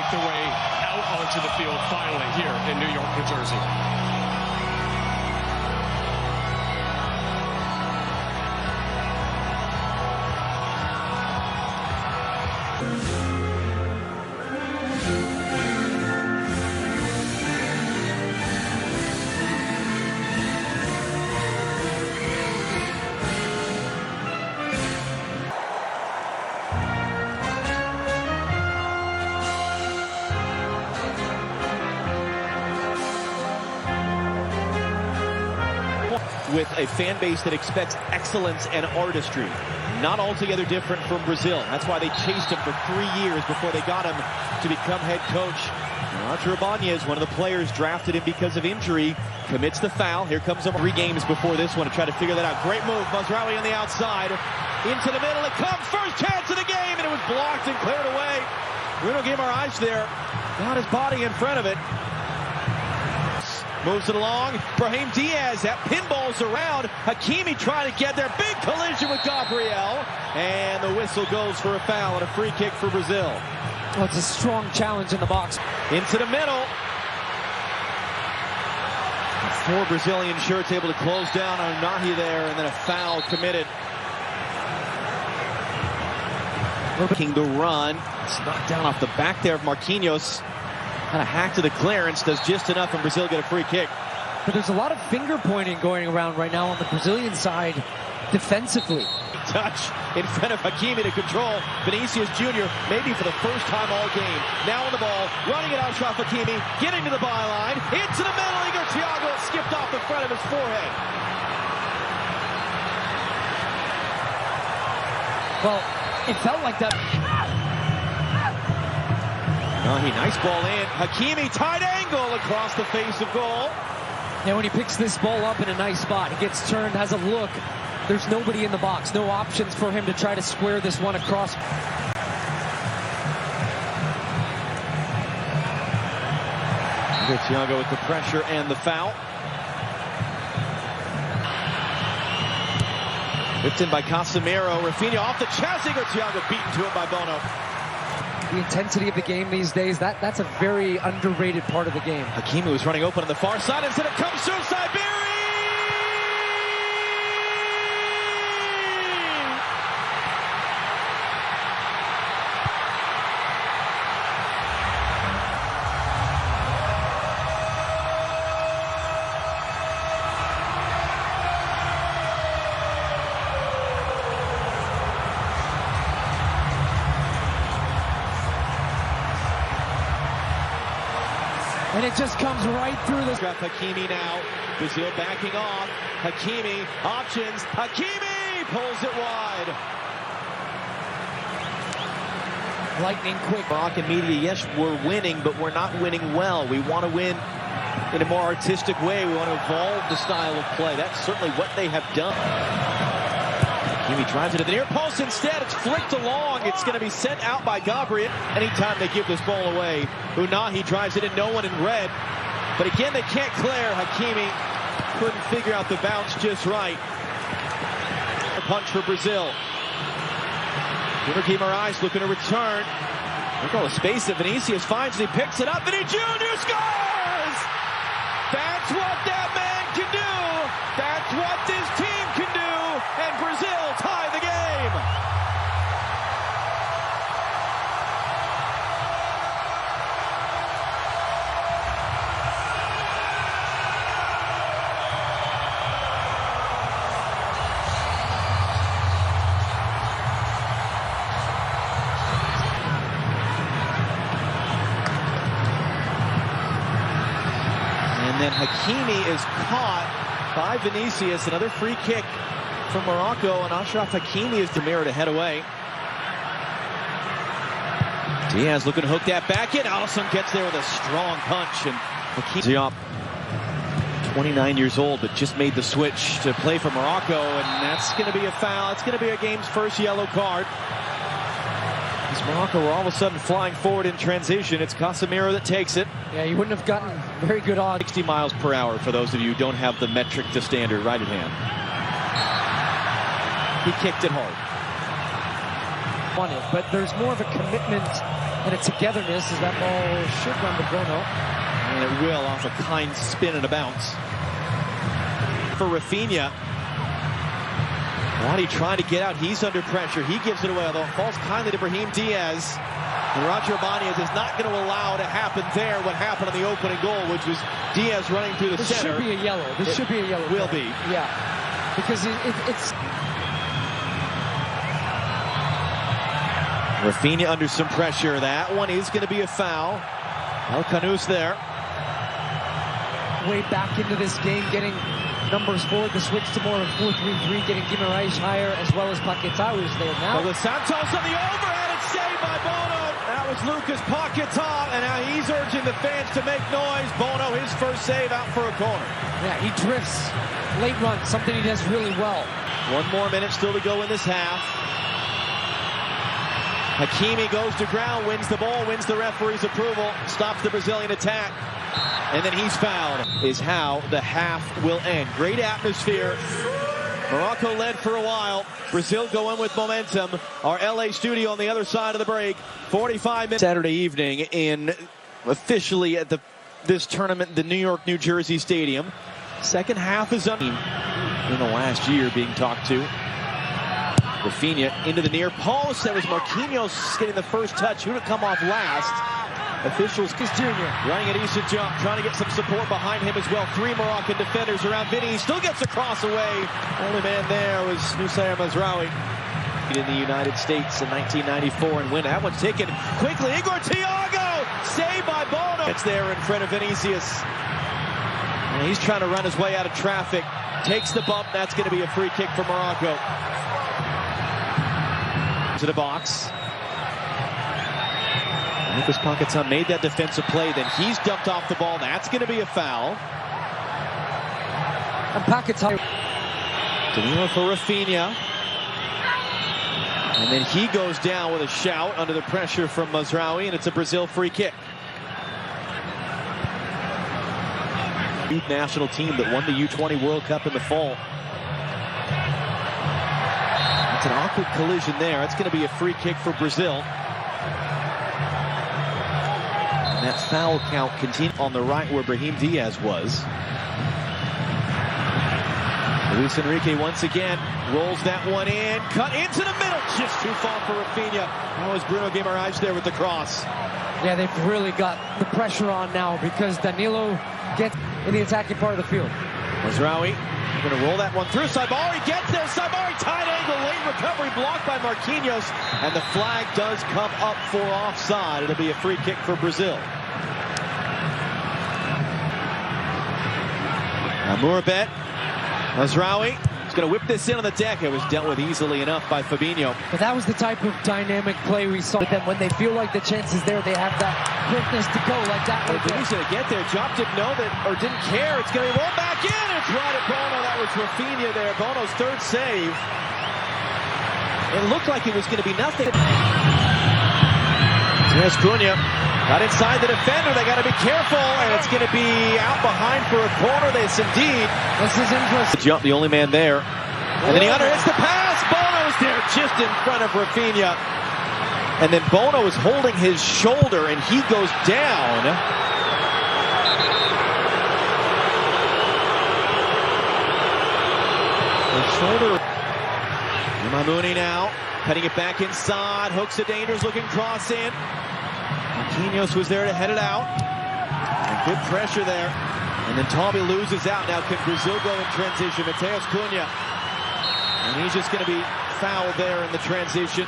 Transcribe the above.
make their way out onto the field finally here in New York, New Jersey. With a fan base that expects excellence and artistry. Not altogether different from Brazil. That's why they chased him for 3 years before they got him to become head coach. Arthur Ibanez, one of the players, drafted him because of injury, commits the foul. Here comes him 3 games before this one to try to figure that out. Great move, Mazraoui on the outside. Into the middle, it comes, first chance of the game, and it was blocked and cleared away. Bruno Guimaraes there, got his body in front of it. Moves it along. Brahim Diaz that pinballs around. Hakimi trying to get there. Big collision with Gabriel. And the whistle goes for a foul and a free kick for Brazil. Well, it's a strong challenge in the box. Into the middle. 4 Brazilian shirts able to close down on Nahi there, and then a foul committed. Looking to run. It's knocked down off the back there of Marquinhos. Kind of hack to the clearance, does just enough, and Brazil get a free kick. But there's a lot of finger pointing going around right now on the Brazilian side defensively. Touch in front of Hakimi to control Vinicius Jr. maybe for the first time all game. Now on the ball, running it out, Achraf Hakimi, getting to the byline, into the middle, Igor Thiago skipped off the front of his forehead. Well, it felt like that. Nice ball in. Hakimi, tight angle across the face of goal. And when he picks this ball up in a nice spot, he gets turned, has a look. There's nobody in the box. No options for him to try to square this one across. Thiago with the pressure and the foul. Whipped in by Casemiro. Rafinha off the chest. Igor Thiago beaten to it by Bono. The intensity of the game these days, that's a very underrated part of the game. Hakimi was running open on the far side. Instead it comes through Siberi! And it just comes right through the... Hakimi now. Brazil backing off. Hakimi, options. Hakimi pulls it wide. Lightning quick. Rock and media, yes, we're winning, but we're not winning well. We want to win in a more artistic way. We want to evolve the style of play. That's certainly what they have done. Hakimi drives it to the near post. Instead, it's flicked along. It's going to be sent out by Gabriel. Anytime they give this ball away, Unahi drives it in, no one in red. But again, they can't clear. Hakimi couldn't figure out the bounce just right. A punch for Brazil. Guimaraes looking to return. Look at all the space that Vinicius finds, and he picks it up, and he Jr. scores! That's what that man can do! That's what this team can do! And Brazil tie the game! And then Hakimi is caught by Vinicius. Another free kick from Morocco, and Achraf Hakimi is the mirror to head away. Diaz looking to hook that back in. Alisson gets there with a strong punch, and Hakimi up. 29 years old, but just made the switch to play for Morocco, and that's going to be a foul. It's going to be a game's first yellow card. As Morocco were all of a sudden flying forward in transition. It's Casemiro that takes it. Yeah, you wouldn't have gotten very good odds. 60 miles per hour for those of you who don't have the metric to standard right at hand. He kicked it hard. But there's more of a commitment and a togetherness as that ball should run to Bono. And it will off a kind spin and a bounce. For Rafinha. Wadi trying to get out. He's under pressure. He gives it away, although it falls kindly to Brahim Diaz. And Roger Ibanez is not going to allow to happen there what happened on the opening goal, which was Diaz running through the center. This should be a yellow. This should be a yellow. Will be. Yeah. Because it's... Rafinha under some pressure. That one is going to be a foul. El Canus there. Way back into this game, getting numbers forward to switch to more of 4-3-3, getting Guimaraes higher, as well as Paquetá who's there now. Well, the Santos on the overhead, it's saved by Bono. That was Lucas Paquetá, and now he's urging the fans to make noise. Bono, his first save out for a corner. Yeah, he drifts late run, something he does really well. 1 more minute still to go in this half. Hakimi goes to ground, wins the ball, wins the referee's approval, stops the Brazilian attack. And then he's fouled, is how the half will end. Great atmosphere. Morocco led for a while. Brazil go in with momentum. Our LA studio on the other side of the break. 45 minutes Saturday evening in officially at this tournament, the New York, New Jersey Stadium. Second half is in the last year being talked to. Rafinha into the near post. That was Marquinhos getting the first touch. Who to come off last? Officials, Junior running a decent jump, trying to get some support behind him as well. 3 Moroccan defenders around Vinny. He still gets a cross away. Only man there was Nusayr Mazraoui. In the United States in 1994 and win. That one's taken quickly. Igor Thiago, saved by Bono. It's there in front of Vinicius. And he's trying to run his way out of traffic. Takes the bump. That's going to be a free kick for Morocco. To the box. Lucas Paquetá made that defensive play, then he's dumped off the ball. That's going to be a foul. And Paquetá. Danilo for Rafinha. And then he goes down with a shout under the pressure from Mazraoui, and it's a Brazil free kick. Youth national team that won the U20 World Cup in the fall. It's an awkward collision there. It's going to be a free kick for Brazil. And that foul count continues on the right where Brahim Diaz was. Luis Enrique once again rolls that one in. Cut into the middle. Just too far for Rafinha. That was Bruno Guimaraes there with the cross. Yeah, they've really got the pressure on now because Danilo gets in the attacking part of the field. Mazraoui going to roll that one through. Saibari gets there. Saibari tight angle. Late recovery blocked by Marquinhos. And the flag does come up for offside. It'll be a free kick for Brazil. Amourabet. Mazraoui is going to whip this in on the deck. It was dealt with easily enough by Fabinho. But that was the type of dynamic play we saw. But then when they feel like the chance is there, they have that quickness to go like that. He's going to get there. Job didn't know that or didn't care. It's going to be rolled back in. It's right at Bono. That was Rafinha there. Bono's third save. It looked like it was going to be nothing. There's Cunha. Got inside the defender. They got to be careful, and it's going to be out behind for a corner. This indeed. This is interesting. Jump, the only man there. And then he underhits the pass. Bono's there just in front of Rafinha. And then Bono is holding his shoulder, and he goes down. The shoulder. Mamouni now, cutting it back inside. Hooks a dangerous looking cross in. Marquinhos was there to head it out. And good pressure there. And then Tommy loses out. Now can Brazil go in transition? Mateus Cunha. And he's just going to be fouled there in the transition.